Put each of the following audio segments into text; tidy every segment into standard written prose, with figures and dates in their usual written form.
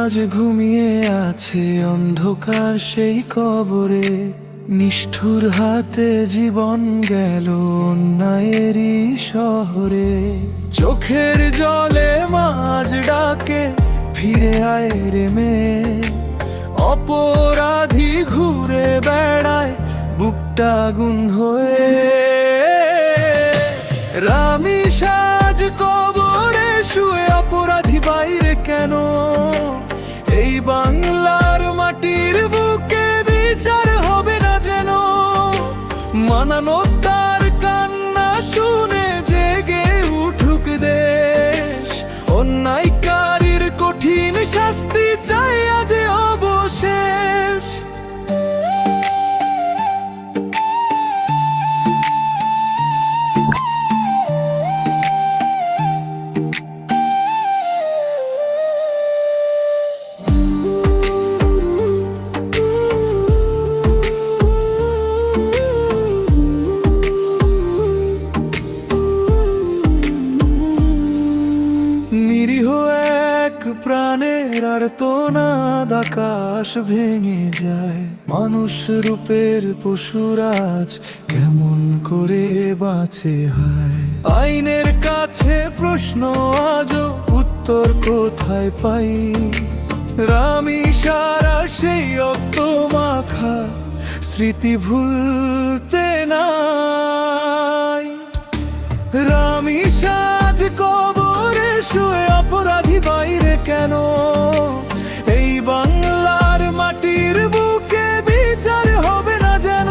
আজ ঘুমিয়ে আছে অন্ধকার সেই কবরে, নিষ্ঠুর হাতে জীবন গেল অন্যায়েরই শহরে। চোখের জলে মাঝ ডাকে, ফিরে আয় রে মেয়ে। অপরাধী ঘুরে বেড়ায় বুকটা আগুন হয়ে। রামি সাজ কবরে শুয়ে, অপরাধী বাইরে কেন? এই বাংলার মাটির বুকে বিচার হবে না যেন? মানানো তার কান্না শুনে জেগে উঠুক দেশ। অন্যায়কারীর কঠিন শাস্তি চাই আজ অবশেষ। নিরীহ এক প্রাণের আর্তনাদ আকাশ ভেঙে যায়। মানুষ রূপের পশুরাজ কেমন করে বাঁচে হায়। আইনের কাছে প্রশ্ন আজও উত্তর কোথায় পাই? রামি সারা সেই রক্ত মাখা স্মৃতি ভুলতে নাই। রামি সাজ কবরে শুয়ে, অপরাধী বাইরে কেন? এই বাংলার মাটির বুকে বিচার হবে না যেন?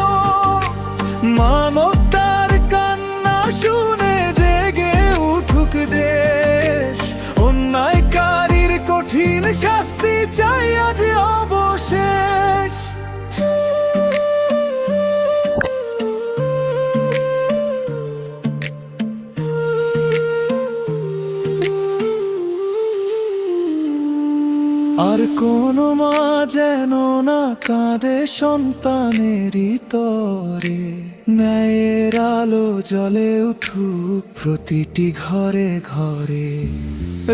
মানবতার কান্না শুনে জেগে উঠুক দেশ। অন্যায়কারীর কঠিন শাস্তি চাই আজ অবশেষ। আর কোনো মা যেন না কাঁদে সন্তানেরই তরে। ন্যায়ের আলো জ্বলে উঠুক প্রতিটি ঘরে ঘরে।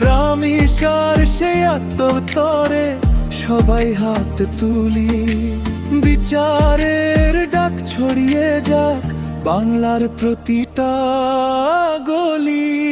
রামি সার সে আত্মতরে সবাই হাত তুলি। বিচারের ডাক ছড়িয়ে যাক বাংলার প্রতিটা গলি।